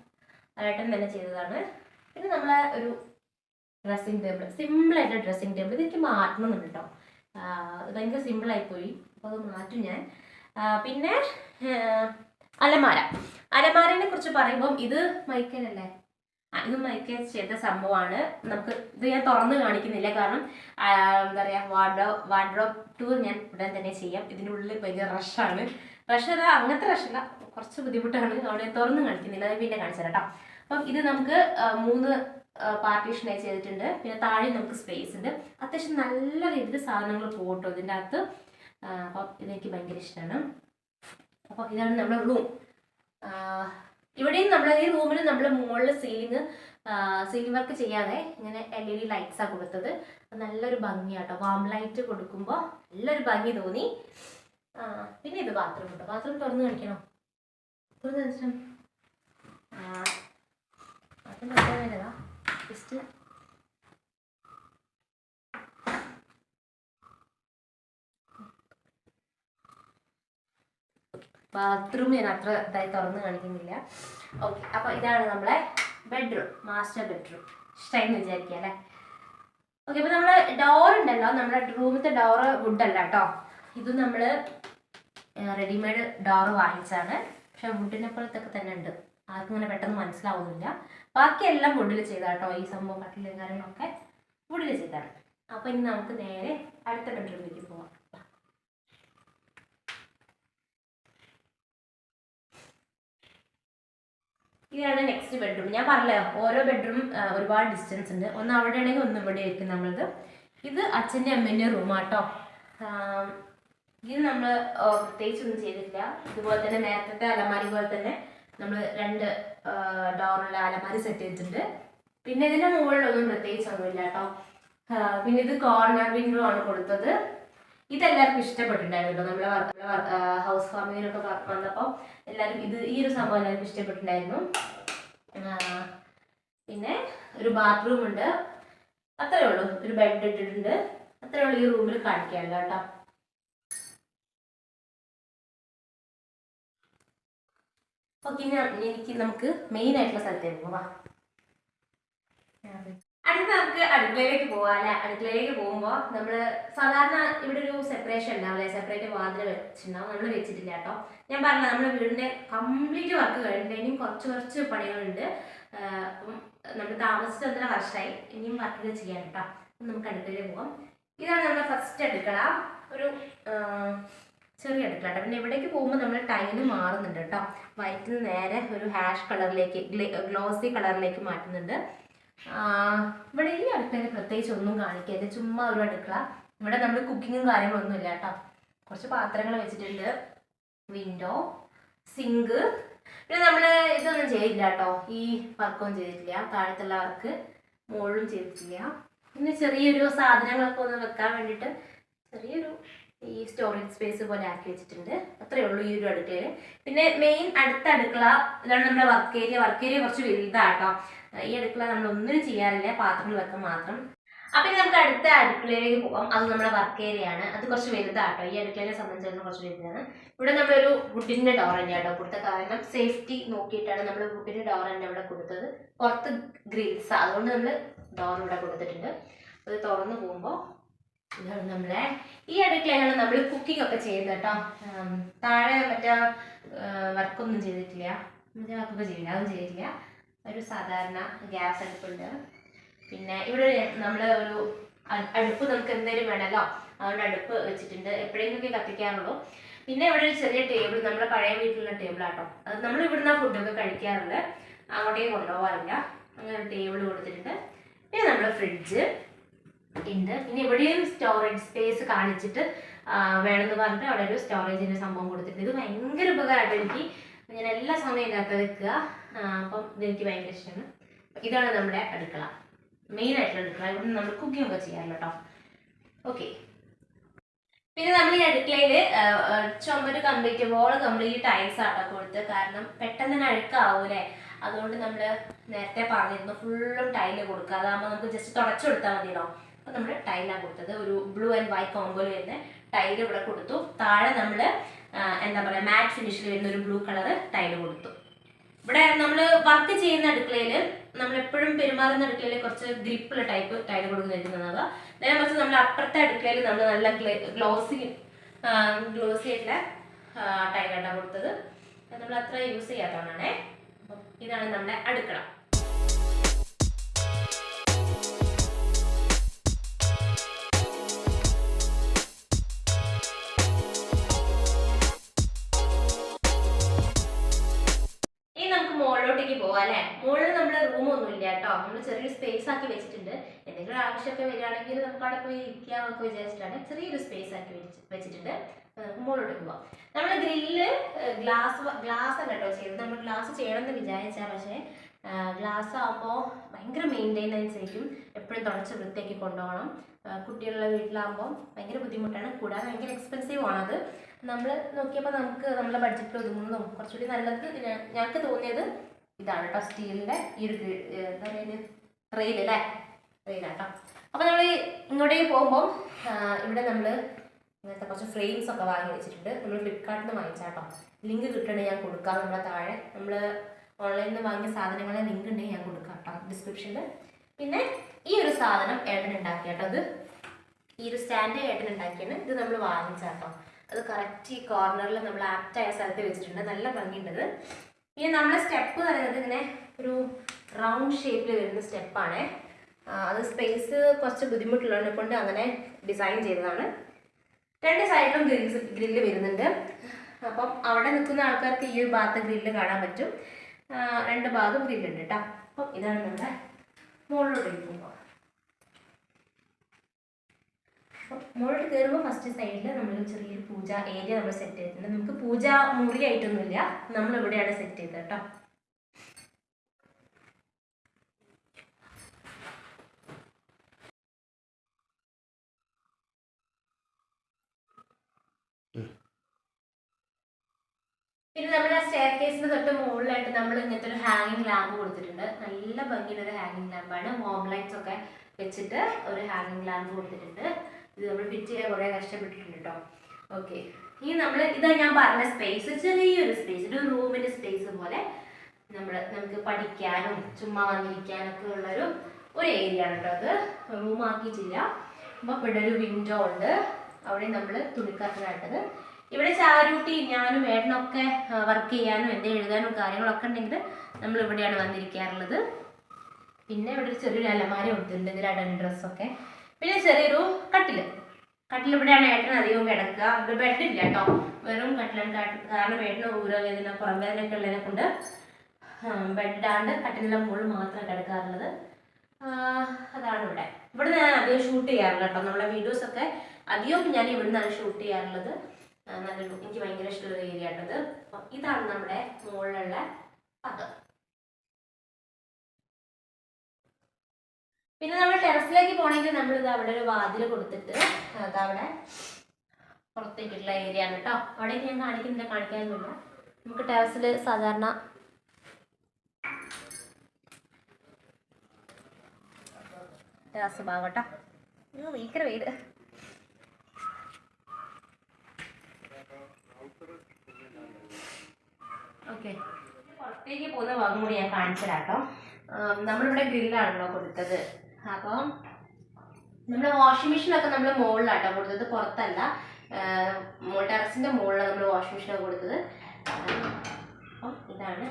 ഏട്ടൻ തന്നെ ചെയ്തതാണ്. പിന്നെ നമ്മളെ ഒരു ഡ്രസ്സിംഗ് ടേബിൾ, സിമ്പിളായിട്ട് ഡ്രസ്സിംഗ് ടേബിൾ. ഇതെനിക്ക് മാറ്റണമെന്നുണ്ട് കേട്ടോ. ഭയങ്കര സിമ്പിളായിപ്പോയി, അപ്പോൾ അത് മാറ്റും ഞാൻ. പിന്നെ അലമാരനെ കുറിച്ച് പറയുമ്പം ഇത് മൈക്കലല്ലേ, ഇത് മൈക്കൽ ചെയ്ത സംഭവമാണ്. നമുക്ക് ഇത് ഞാൻ തുറന്ന് കാണിക്കുന്നില്ല, കാരണം എന്താ പറയുക, വാർഡ്രോബ് ടൂർ ഞാൻ ഉടൻ തന്നെ ചെയ്യാം. ഇതിനുള്ളിൽ ഭയങ്കര റഷാണ്. റഷല്ല, അങ്ങനത്തെ റഷല്ല, കുറച്ച് ബുദ്ധിമുട്ടാണ്. അവിടെ തുറന്ന് കാണിക്കുന്നില്ല, അത് പിന്നെ കാണിച്ചു തരാം കേട്ടോ. അപ്പം ഇത് നമുക്ക് 3 പാർട്ടീഷനായി ചെയ്തിട്ടുണ്ട്. പിന്നെ താഴെ നമുക്ക് സ്പേസ് ഉണ്ട്. അത്യാവശ്യം നല്ല രീതിയിൽ സാധനങ്ങൾ പോകട്ടോ ഇതിൻ്റെ അകത്ത്. അപ്പം ഇതെനിക്ക് ഭയങ്കര ഇഷ്ടമാണ്. അപ്പോൾ ഇതാണ് നമ്മുടെ റൂം. ഇവിടെയും നമ്മൾ ഈ റൂമിൽ നമ്മൾ മുകളിൽ സീലിംഗ് വർക്ക് ചെയ്യാതെ ഇങ്ങനെ LED ലൈറ്റ്സാണ് കൊടുത്തത്. നല്ലൊരു ഭംഗിയാട്ടോ. വാം ലൈറ്റ് കൊടുക്കുമ്പോൾ നല്ലൊരു ഭംഗി തോന്നി. പിന്നെ ഇത് ബാത്റൂം കേട്ടോ. ബാത്റൂം തുറന്ന് കാണിക്കണോ? തുറന്ന് കാണിച്ചാൽ ബാത്റൂം ജസ്റ്റ് ബാത്റൂം ഞാൻ അത്ര ഇതായി തുറന്ന് കാണിക്കുന്നില്ല. ഓക്കെ, അപ്പോൾ ഇതാണ് നമ്മളെ ബെഡ്റൂം, മാസ്റ്റർ ബെഡ്റൂം. ഇഷ്ടമായെന്ന് വിചാരിക്കുക അല്ലേ? ഓക്കെ, അപ്പോൾ നമ്മൾ ഡോർ ഉണ്ടല്ലോ, നമ്മുടെ റൂമിലത്തെ ഡോറ് വുഡല്ല കേട്ടോ. ഇത് നമ്മൾ റെഡിമെയ്ഡ് ഡോറ് വാങ്ങിച്ചാണ്. പക്ഷെ വുഡിനെ പോലത്തൊക്കെ തന്നെ ഉണ്ട്, ആർക്കും ഇങ്ങനെ പെട്ടെന്ന് മനസ്സിലാവുന്നില്ല. ബാക്കിയെല്ലാം വുഡിൽ ചെയ്താൽ കേട്ടോ. ഈ സംഭവം കട്ടിലും കാര്യങ്ങളൊക്കെ വുഡിൽ ചെയ്താണ്. അപ്പോൾ ഇനി നമുക്ക് നേരെ അടുത്ത ബെഡ്റൂമിലേക്ക് പോവാം. ഇതാണ് നെക്സ്റ്റ് ബെഡ്റൂം. ഞാൻ പറഞ്ഞല്ലോ ഓരോ ബെഡ്റൂം ഒരുപാട് ഡിസ്റ്റൻസ് ഉണ്ട്. ഒന്ന് അവിടെ ആണെങ്കിൽ ഒന്ന് ഇവിടെ ആയിരിക്കും നമ്മളത്. ഇത് അച്ഛൻ്റെ അമ്മേൻ്റെ റൂമാട്ടോ. ഇത് നമ്മൾ പ്രത്യേകിച്ചൊന്നും ചെയ്തിട്ടില്ല. ഇതുപോലെ തന്നെ നേരത്തെ അലമാരി പോലെ തന്നെ നമ്മൾ 2 ഡോറുള്ള അലമാരി സെറ്റ് ചെയ്തിട്ടുണ്ട്. പിന്നെ ഇതിൻ്റെ മുകളിലൊന്നും പ്രത്യേകിച്ചൊന്നുമില്ല കേട്ടോ. പിന്നെ ഇത് കോർണർ വിൻഡോ ആണ് കൊടുത്തത്. ഇതെല്ലാവർക്കും ഇഷ്ടപ്പെട്ടിട്ടുണ്ടായിരുന്നു. നമ്മളെ ഹൗസ് വാമിങ്ങിനൊക്കെ വന്നപ്പോൾ എല്ലാവരും ഈ ഒരു സംഭവം എല്ലാവർക്കും ഇഷ്ടപ്പെട്ടിട്ടുണ്ടായിരുന്നു. പിന്നെ ഒരു ബാത്റൂം ഉണ്ട്, അത്രേ ഉള്ളൂ. ഒരു ബെഡ് ഇട്ടിട്ടുണ്ട്, അത്രേ ഉള്ളൂ ഈ റൂമിൽ കാണിക്കാമല്ലോ കേട്ടോ. ഓക്കെ, നമുക്ക് മെയിൻ ആയിട്ടുള്ള സ്ഥലത്തേക്ക് പോവാം. അടുത്ത് നമുക്ക് അടുക്കളയിലേക്ക് പോവാം അല്ലെ. അടുക്കളയിലേക്ക് പോകുമ്പോൾ നമ്മൾ സാധാരണ ഇവിടെ ഒരു സെപ്പറേഷൻ ഉണ്ടാവില്ലേ, സെപ്പറേറ്റ് വാതിൽ വെച്ചിട്ടുണ്ടാവും. നമ്മൾ വെച്ചിട്ടില്ല കേട്ടോ. ഞാൻ പറഞ്ഞ നമ്മുടെ വീടിൻ്റെ കംപ്ലീറ്റ് വർക്ക് കഴിഞ്ഞിട്ട് ഇനിയും കുറച്ച് പണികളുണ്ട്. അപ്പം നമ്മൾ താമസിച്ച് 1.5 വർഷമായി, ഇനിയും വർക്കുകൾ ചെയ്യാൻ കേട്ടോ. നമുക്ക് അടുക്കളയിലേക്ക് പോകാം. ഇതാണ് നമ്മുടെ ഫസ്റ്റ് അടുക്കള, ഒരു ചെറിയ അടുക്കള കേട്ടോ. പിന്നെ ഇവിടേക്ക് പോകുമ്പോൾ നമ്മൾ ടൈല് മാറുന്നുണ്ട് കേട്ടോ. വൈറ്റിൽ നിന്ന് നേരെ ഒരു ഹാഷ് കളറിലേക്ക്, ഗ്ലോസി കളറിലേക്ക് മാറ്റുന്നുണ്ട്. ഇവിടെ ഈ അടുക്കളയിൽ പ്രത്യേകിച്ച് ഒന്നും കാണിക്കരുത്, ചുമ്മാ ഒരു അടുക്കള. ഇവിടെ നമ്മൾ കുക്കിങ്ങും കാര്യങ്ങളൊന്നും ഇല്ല കേട്ടോ. കുറച്ച് പാത്രങ്ങൾ വെച്ചിട്ടുണ്ട്, വിൻഡോ, സിങ്ക്. പിന്നെ നമ്മൾ ഇതൊന്നും ചെയ്തില്ല കേട്ടോ, ഈ വർക്കൊന്നും ചെയ്തിട്ടില്ല. താഴത്തുള്ള വർക്ക് മുകളിലും ചെയ്തിട്ടില്ല. പിന്നെ ചെറിയൊരു സാധനങ്ങളൊക്കെ ഒന്ന് വെക്കാൻ വേണ്ടിയിട്ട് ചെറിയൊരു ഈ സ്റ്റോറേജ് സ്പേസ് പോലെ ആക്കി വെച്ചിട്ടുണ്ട്. അത്രയേ ഉള്ളൂ ഈ ഒരു അടുക്കളയിൽ. പിന്നെ മെയിൻ അടുത്ത അടുക്കള ഇതാണ് നമ്മുടെ വർക്ക് ഏരിയ. വർക്ക് ഏരിയ കുറച്ച് വലുതാട്ടോ. ഈ അടുക്കള നമ്മൾ ഒന്നിനും ചെയ്യാറില്ല, പാത്രങ്ങൾ വെക്കാൻ മാത്രം. അപ്പം നമുക്ക് അടുത്ത അടുക്കളയിലേക്ക് പോകാം. അത് നമ്മുടെ വർക്ക് ഏരിയ ആണ്. അത് കുറച്ച് വലുതാട്ടോ. ഈ അടുക്കളയെ സംബന്ധിച്ചിടത്തോളം കുറച്ച് വലുതാണ്. ഇവിടെ നമ്മളൊരു വുഡിൻ്റെ ഡോർ തന്നെയാട്ടോ കൊടുത്ത. കാരണം സേഫ്റ്റി നോക്കിയിട്ടാണ് നമ്മൾ വുഡിൻ്റെ ഡോർ തന്നെ ഇവിടെ കൊടുത്തത്. പുറത്ത് ഗ്രിൽസ്, അതുകൊണ്ട് നമ്മൾ ഡോർ ഇവിടെ കൊടുത്തിട്ടുണ്ട്. അത് തുറന്ന് പോകുമ്പോൾ ഇതാണ് നമ്മളെ ഈ അടുക്കളയിലാണ് നമ്മൾ കുക്കിംഗ് ഒക്കെ ചെയ്യുന്നത് കേട്ടോ. താഴെ മറ്റേ വർക്കൊന്നും ചെയ്തിട്ടില്ല, മറ്റേ വർക്കൊക്കെ ചെയ്യില്ല, അതൊന്നും ചെയ്തിട്ടില്ല. ഒരു സാധാരണ ഗ്യാസ് അടുപ്പുണ്ട്. പിന്നെ ഇവിടെ നമ്മൾ ഒരു അടുപ്പ് നമുക്ക് എന്തെങ്കിലും വേണമല്ലോ, അതുകൊണ്ട് അടുപ്പ് വെച്ചിട്ടുണ്ട്. എപ്പോഴെങ്കിലും കത്തിക്കാറുള്ളൂ. പിന്നെ ഇവിടെ ഒരു ചെറിയ ടേബിൾ, നമ്മുടെ പഴയ വീട്ടിലുള്ള ടേബിളാട്ടോ. അത് നമ്മൾ ഇവിടുന്ന് ഫുഡൊക്കെ കഴിക്കാറുണ്ട്, അങ്ങോട്ടേക്ക് കൊണ്ടുപോകാറില്ല. അങ്ങനെ ഒരു ടേബിൾ കൊടുത്തിട്ടുണ്ട്. പിന്നെ നമ്മുടെ ഫ്രിഡ്ജ് ഉണ്ട്. പിന്നെ ഇവിടെയും സ്റ്റോറേജ് സ്പേസ് കാണിച്ചിട്ട് വേണമെന്ന് പറഞ്ഞിട്ട് അവിടെ ഒരു സ്റ്റോറേജിൻ്റെ സംഭവം കൊടുത്തിട്ടുണ്ട്. ഇത് ഭയങ്കര ഉപകാരമായിട്ട് എനിക്ക്. ഞാൻ എല്ലാ സമയം ഇതിനകത്ത് വെക്കുക. അപ്പം ഇതെനിക്ക് ഭയങ്കര ഇഷ്ടമാണ്. ഇതാണ് നമ്മുടെ അടുക്കള, മെയിൻ ആയിട്ടുള്ള അടുക്കള. ഇവിടെ നമ്മൾ കുക്കിംഗ് ഒക്കെ ചെയ്യാറില്ല കേട്ടോ. ഓക്കെ, പിന്നെ നമ്മൾ ഈ അടുക്കളയിൽ ചുമര് കംപ്ലീറ്റ്, വോള് കംപ്ലീറ്റ് ടൈൽസ് ആട്ടോ കൊടുത്ത്. കാരണം പെട്ടെന്ന് തന്നെ അഴുക്കാവൂലേ, അതുകൊണ്ട് നമ്മൾ നേരത്തെ പറഞ്ഞിരുന്നു ഫുള്ളും ടൈല് കൊടുക്കുക. അതാകുമ്പോൾ നമുക്ക് ജസ്റ്റ് തുടച്ചു കൊടുത്താൽ മതിയല്ലോ. അപ്പോൾ നമ്മൾ ടൈലാണ് കൊടുത്തത്. ഒരു ബ്ലൂ ആൻഡ് വൈറ്റ് കോമ്പോയിൽ വരുന്ന ടൈല് ഇവിടെ കൊടുത്തു. താഴെ നമ്മൾ എന്താ പറയുക, മാറ്റ് ഫിനിഷിൽ വരുന്ന ഒരു ബ്ലൂ കളർ ടൈല് കൊടുത്തു. ഇവിടെ നമ്മൾ വർക്ക് ചെയ്യുന്ന അടുക്കളയിൽ, നമ്മളെപ്പോഴും പെരുമാറുന്ന അടുക്കളയിൽ കുറച്ച് ഗ്രിപ്പുള്ള ടൈപ്പ് ടൈല് കൊടുക്കുന്നതാവുക. നേരെ കുറച്ച് നമ്മൾ അപ്പുറത്തെ അടുക്കളയിൽ നമ്മൾ നല്ല ഗ്ലോസി ആയിട്ടുള്ള ടൈലായിട്ടാണ് കൊടുത്തത്. നമ്മൾ അത്ര യൂസ് ചെയ്യാത്തതുകൊണ്ടാണേ. അപ്പം ഇതാണ് നമ്മുടെ അടുക്കള. മുകളിലോട്ടേക്ക് പോവാം അല്ലേ. മുകളിൽ നമ്മുടെ റൂമൊന്നും ഇല്ല കേട്ടോ. നമ്മൾ ചെറിയൊരു സ്പേസ് ആക്കി വെച്ചിട്ടുണ്ട്. എന്തെങ്കിലും ആവശ്യമൊക്കെ വരികയാണെങ്കിൽ നമുക്ക് അവിടെ പോയി ഇരിക്കാമെന്നൊക്കെ വിചാരിച്ചിട്ടാണ് ചെറിയൊരു സ്പേസ് ആക്കി വെച്ചിട്ടുണ്ട്. നമുക്ക് മുകളിലോട്ട് പോവാം. നമ്മൾ ഗ്രില്ല് ഗ്ലാസ് ആണ് കേട്ടോ ചെയ്തത്. നമ്മൾ ഗ്ലാസ് ചെയ്യണമെന്ന് വിചാരിച്ചാൽ, പക്ഷേ ഗ്ലാസ് ആകുമ്പോൾ ഭയങ്കര മെയിൻ്റെനൻസ് ആയിരിക്കും. എപ്പോഴും തുടച്ച് വൃത്തിയാക്കി കൊണ്ടുപോകണം. കുട്ടികളുടെ വീട്ടിലാകുമ്പോൾ ഭയങ്കര ബുദ്ധിമുട്ടാണ്. കൂടാതെ ഭയങ്കര എക്സ്പെൻസീവ് ആണത്. നമ്മൾ നോക്കിയപ്പോൾ നമുക്ക് നമ്മുടെ ബഡ്ജറ്റിൽ ഒതുങ്ങുന്നതും കുറച്ചുകൂടി നല്ലത് ഞങ്ങൾക്ക് തോന്നിയത് ഇതാണ് കേട്ടോ. സ്റ്റീലിൻ്റെ ഈ ഒരു എന്താ പറയുക, റെയിലല്ലേ, റെയിലാട്ടോ. അപ്പോൾ നമ്മൾ ഇങ്ങോട്ടേക്ക് പോകുമ്പോൾ ഇവിടെ നമ്മൾ അങ്ങനത്തെ കുറച്ച് ഫ്രെയിംസ് ഒക്കെ വാങ്ങി വെച്ചിട്ടുണ്ട്. നമ്മൾ ഫ്ലിപ്കാർട്ടിൽ നിന്ന് വാങ്ങിച്ചാട്ടോ. ലിങ്ക് കിട്ടണമെങ്കിൽ ഞാൻ കൊടുക്കാം. നമ്മുടെ താഴെ നമ്മൾ ഓൺലൈനിൽ നിന്ന് വാങ്ങിയ സാധനങ്ങളെ ലിങ്ക് ഉണ്ടെങ്കിൽ ഞാൻ കൊടുക്കാം കേട്ടോ ഡിസ്ക്രിപ്ഷനിൽ. പിന്നെ ഈ ഒരു സാധനം ഏട്ടൻ ഉണ്ടാക്കിയാട്ടോ. അത് ഈ ഒരു സ്റ്റാൻഡ് ഏട്ടൻ ഉണ്ടാക്കിയാണ്. ഇത് നമ്മൾ വാങ്ങിച്ചാട്ടോ. അത് കറക്റ്റ് ഈ കോർണറിൽ നമ്മൾ ആപ്റ്റായ സ്ഥലത്ത് വെച്ചിട്ടുണ്ട്. നല്ല ഭംഗിയുണ്ടത്. ഇനി നമ്മളെ സ്റ്റെപ്പ് പറയുന്നത് ഇങ്ങനെ ഒരു റൗണ്ട് ഷേപ്പിൽ വരുന്ന സ്റ്റെപ്പാണ്. അത് സ്പേസ് കുറച്ച് ബുദ്ധിമുട്ടുള്ളതിനെ കൊണ്ട് അങ്ങനെ ഡിസൈൻ ചെയ്തതാണ്. 2 സൈഡിലും ഗ്രില്ല് വരുന്നുണ്ട്. അപ്പം അവിടെ നിൽക്കുന്ന ആൾക്കാർക്ക് ഈ ഒരു ഭാഗത്ത് ഗ്രില്ല് കാണാൻ പറ്റും. 2 ഭാഗത്തും ഗ്രില്ലുണ്ട് കേട്ടോ. അപ്പം ഇതാണ് നമ്മുടെ മുകളിലോട്ട് ഇരിക്കുമ്പോൾ. അപ്പം മുകളിലോട്ട് കയറുമ്പോൾ ഫസ്റ്റ് സൈഡിൽ നമ്മൾ ചെറിയൊരു പൂജ ഏരിയ നമ്മൾ സെറ്റ് ചെയ്തിട്ടുണ്ട്. നമുക്ക് പൂജ മുറിയായിട്ടൊന്നുമില്ല, നമ്മളിവിടെയാണ് സെറ്റ് ചെയ്തത് കേട്ടോ. പിന്നെ നമ്മുടെ സ്റ്റെയർ കേസിന് തൊട്ട് മുകളിലായിട്ട് നമ്മൾ ഇങ്ങനത്തെ ഒരു ഹാങ്ങിങ് ലാമ്പ് കൊടുത്തിട്ടുണ്ട്. നല്ല ഭംഗിയുള്ള ഒരു ഹാങ്ങിങ് ലാമ്പാണ്. മോം ലൈറ്റ്സ് ഒക്കെ വെച്ചിട്ട് ഒരു ഹാങ്ങിങ് ലാമ്പ് കൊടുത്തിട്ടുണ്ട്. ഇത് നമ്മൾ ഫിറ്റ് ചെയ്യാൻ കുറേ കഷ്ടപ്പെട്ടിട്ടുണ്ട് കേട്ടോ. ഓക്കെ, ഇനി നമ്മൾ ഇതാ ഞാൻ പറഞ്ഞ സ്പേസ്, ചെറിയൊരു സ്പേസ്, ഒരു റൂമിൻ്റെ സ്പേസ് പോലെ നമുക്ക് പഠിക്കാനും ചുമ്മാ വന്നിരിക്കാനൊക്കെ ഉള്ളൊരു ഏരിയ ആണ് കേട്ടോ. അത് റൂം ആക്കിയിട്ടില്ല. അപ്പോൾ ഇവിടെ ഒരു വിൻഡോ ഉണ്ട്. അവിടെ നമ്മൾ തുണിക്കർട്ടനായിട്ടത്. ഇവിടെ ചാരൂട്ടി ഞാനും ഏട്ടനൊക്കെ വർക്ക് ചെയ്യാനും എന്തെങ്കിലും എഴുതാനും കാര്യങ്ങളൊക്കെ ഉണ്ടെങ്കിൽ നമ്മൾ ഇവിടെയാണ് വന്നിരിക്കാറുള്ളത്. പിന്നെ ഇവിടെ ഒരു ചെറിയൊരു അലമാര കൊടുത്തിട്ടുണ്ട്, ഇതിലാണ് ഡ്രസ്സൊക്കെ. പിന്നെ ചെറിയൊരു കട്ടിൽ ഇവിടെയാണ് ഏട്ടൻ അധികവും കിടക്കുക. ഇവിടെ ബെഡില്ല കേട്ടോ, വെറും കട്ടിലാണ്. കാരണം ഏട്ടന് ഊരവേദന പുറം വേദനയൊക്കെ ഉള്ളതിനെ കൊണ്ട് ബെഡിടാണ്ട് കട്ടിലിൻ്റെ മുകളിൽ മാത്രം കിടക്കാറുള്ളത്. അതാണ് ഇവിടെ ഞാൻ അധികം ഷൂട്ട് ചെയ്യാറില്ല കേട്ടോ. നമ്മളെ വീഡിയോസൊക്കെ അധികവും ഞാൻ ഇവിടെ നിന്നാണ് ഷൂട്ട് ചെയ്യാറുള്ളത്. നല്ലൊരു എനിക്ക് ഭയങ്കര ഇഷ്ടമുള്ള ഏരിയ ആട്ടത്. അപ്പം ഇതാണ് നമ്മുടെ മുകളിലുള്ള ഭാഗം. പിന്നെ നമ്മൾ ടെറസിലേക്ക് പോകണമെങ്കിൽ നമ്മളിത് അവിടെ ഒരു വാതിൽ കൊടുത്തിട്ട് അതവിടെ പുറത്തേക്കുള്ള ഏരിയ ആണ് കേട്ടോ. അവിടേക്ക് ഞാൻ കാണിക്കാനൊന്നുമില്ല. നമുക്ക് ടെറസിൽ സാധാരണ ടെറസ് ഭാഗം കേട്ടോ. ഭയങ്കര വെയില്. ഓക്കെ, പുറത്തേക്ക് പോകുന്ന ഭാഗം കൂടി ഞാൻ കാണിച്ചു തരാം കേട്ടോ. നമ്മളിവിടെ ഗ്രില്ലാണല്ലോ കൊടുത്തത്. അപ്പം നമ്മുടെ വാഷിംഗ് മെഷീനൊക്കെ നമ്മൾ മുകളിലാട്ടോ കൊടുത്തത്, പുറത്തല്ല. ടെറസിൻ്റെ മുകളിലാണ് നമ്മൾ വാഷിംഗ് മെഷീനൊക്കെ കൊടുത്തത്. അപ്പം ഇതാണ്.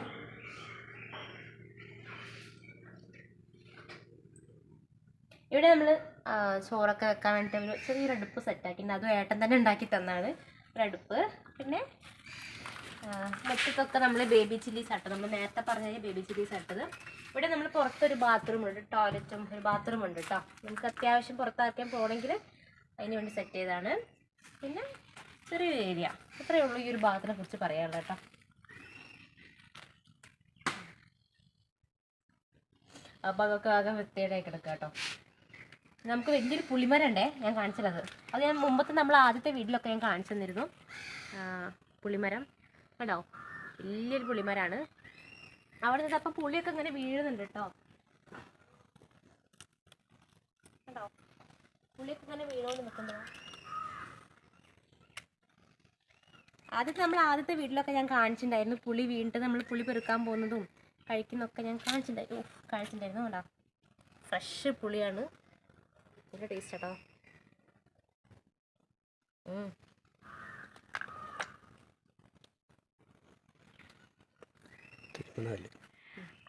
ഇവിടെ നമ്മൾ ചോറൊക്കെ വെക്കാൻ വേണ്ടിയിട്ട് ഒരു ചെറിയൊരു അടുപ്പ് സെറ്റാക്കിയിട്ടുണ്ട്. അതും ഏട്ടൻ തന്നെ ഉണ്ടാക്കി തന്നാണ് ഒരടുപ്പ്. പിന്നെ മുറ്റത്തൊക്കെ നമ്മൾ ബേബി ചില്ലീസ് ആട്ടത്, നമ്മൾ നേരത്തെ പറഞ്ഞ ബേബി ചില്ലീസ് ആട്ടത്. ഇവിടെ നമ്മൾ പുറത്തൊരു ബാത്റൂം ഉണ്ട്, ടോയ്ലറ്റും ഒരു ബാത്റൂം ഉണ്ട് കേട്ടോ. നമുക്ക് അത്യാവശ്യം പുറത്താക്കാൻ പോകണമെങ്കിൽ അതിന് വേണ്ടി സെറ്റ് ചെയ്തതാണ്. പിന്നെ ചെറിയൊരു ഏരിയ, ഇത്രയേ ഉള്ളൂ ഈ ഒരു ഭാഗത്തിനെ കുറിച്ച് പറയാനുള്ളത് കേട്ടോ. അപ്പോൾ അതൊക്കെ ആകെ വൃത്തിയായി കിടക്കുക കേട്ടോ. നമുക്ക് വലിയൊരു പുളിമരം ഉണ്ടേ, ഞാൻ കാണിച്ചത്. അത് ഞാൻ മുമ്പത്തെ നമ്മൾ ആദ്യത്തെ വീട്ടിലൊക്കെ ഞാൻ കാണിച്ചു തന്നിരുന്നു. പുളിമരം കണ്ടോ, വലിയൊരു പുളിമരമാണ്. അവിടെ നിന്ന് അപ്പം പുളിയൊക്കെ ഇങ്ങനെ വീഴുന്നുണ്ട് കേട്ടോ. കണ്ടോ, പുളിയൊക്കെ ഇങ്ങനെ വീണുകൊണ്ട് നിൽക്കുന്നോ. ആദ്യത്തെ വീട്ടിലൊക്കെ ഞാൻ കാണിച്ചിട്ടുണ്ടായിരുന്നു. പുളി വീണിട്ട് നമ്മൾ പുളി പെറുക്കാൻ പോകുന്നതും കഴിക്കുന്നതൊക്കെ ഞാൻ കാണിച്ചിട്ടുണ്ടായിരുന്നു. കേട്ടോ, ഫ്രഷ് പുളിയാണ്, നല്ല ടേസ്റ്റ് കേട്ടോ.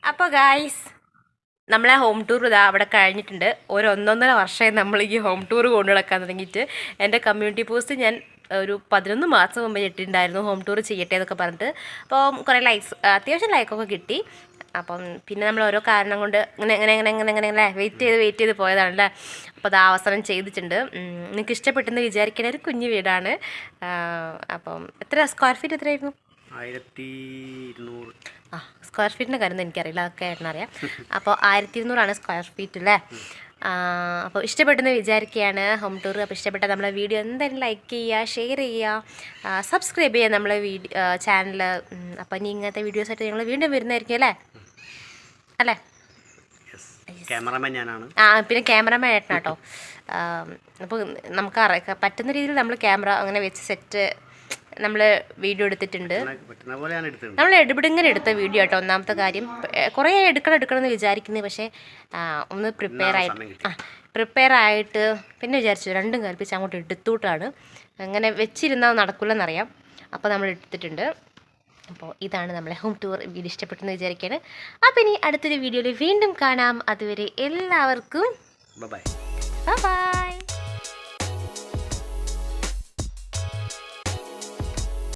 അപ്പോൾ ഗായ്സ്, നമ്മളെ ഹോം ടൂർ ഇതാ അവിടെ കഴിഞ്ഞിട്ടുണ്ട്. 1.5 വർഷമായി നമ്മൾ ഈ ഹോം ടൂർ കൊണ്ടു നടക്കാൻ തുടങ്ങിയിട്ട്. എൻ്റെ കമ്മ്യൂണിറ്റി പോസ്റ്റ് ഞാൻ ഒരു 11 മാസം മുമ്പ് ഇട്ടിട്ടുണ്ടായിരുന്നു, ഹോം ടൂർ ചെയ്യട്ടെ എന്നൊക്കെ പറഞ്ഞിട്ട്. അപ്പം കുറേ ലൈക്സ്, അത്യാവശ്യം ലൈക്കൊക്കെ കിട്ടി. അപ്പം പിന്നെ നമ്മൾ ഓരോ കാരണം കൊണ്ട് ഇങ്ങനെ വെയിറ്റ് ചെയ്ത് പോയതാണല്ലേ. അപ്പോൾ അത് അവസാനം ചെയ്തിട്ടുണ്ട്. നിങ്ങൾക്ക് ഇഷ്ടപ്പെട്ടെന്ന് വിചാരിക്കുന്ന ഒരു കുഞ്ഞു വീടാണ്. അപ്പം എത്ര സ്ക്വയർ ഫീറ്റ് എത്രയായിരുന്നു? 1200. സ്ക്വയർ ഫീറ്റിൻ്റെ കാര്യം എനിക്കറിയില്ല, അതൊക്കെ ആയിരുന്നറിയാം. അപ്പോൾ 1200 സ്ക്വയർ ഫീറ്റ് അല്ലേ. അപ്പോൾ ഇഷ്ടപ്പെട്ടെന്ന് വിചാരിക്കുകയാണ് ഹോം ടൂർ. അപ്പോൾ ഇഷ്ടപ്പെട്ടാൽ നമ്മളെ വീഡിയോ എന്തായാലും ലൈക്ക് ചെയ്യുക, ഷെയർ ചെയ്യുക, സബ്സ്ക്രൈബ് ചെയ്യുക നമ്മളെ ചാനൽ. അപ്പോൾ ഇനി ഇങ്ങനത്തെ വീഡിയോസായിട്ട് ഞങ്ങൾ വീണ്ടും വരുന്നതായിരിക്കും അല്ലേ. ക്യാമറമാൻ ഞാനാണ്. പിന്നെ ക്യാമറമാൻ ഏട്ടനാട്ടോ. അപ്പോൾ നമുക്ക് പറ്റുന്ന രീതിയിൽ നമ്മൾ ക്യാമറ അങ്ങനെ വെച്ച് സെറ്റ് നമ്മൾ വീഡിയോ എടുത്തിട്ടുണ്ട്. പറ്റുന്ന പോലെയാണ് എടുത്തത്. നമ്മൾ ഇങ്ങനെ എടുത്ത വീഡിയോ കേട്ടോ. ഒന്നാമത്തെ കാര്യം കുറേ എടുക്കണം എന്ന് വിചാരിക്കുന്നത്, പക്ഷേ ഒന്ന് പ്രിപ്പയർ ആയിട്ട് പിന്നെ വിചാരിച്ചു രണ്ടും കൽപ്പിച്ച് അങ്ങോട്ട് എടുത്തൂട്ടാണ്. അങ്ങനെ വെച്ചിരുന്നാൽ നടക്കില്ലെന്നറിയാം. അപ്പോൾ നമ്മൾ എടുത്തിട്ടുണ്ട്. അപ്പോൾ ഇതാണ് നമ്മളെ ഹോം ടൂർ. വീഡിയോ ഇഷ്ടപ്പെട്ടെന്ന് വിചാരിക്കുകയാണ്. അപ്പോൾ ഇനി അടുത്തൊരു വീഡിയോയിൽ വീണ്ടും കാണാം. അതുവരെ എല്ലാവർക്കും ബൈ. ബൈ.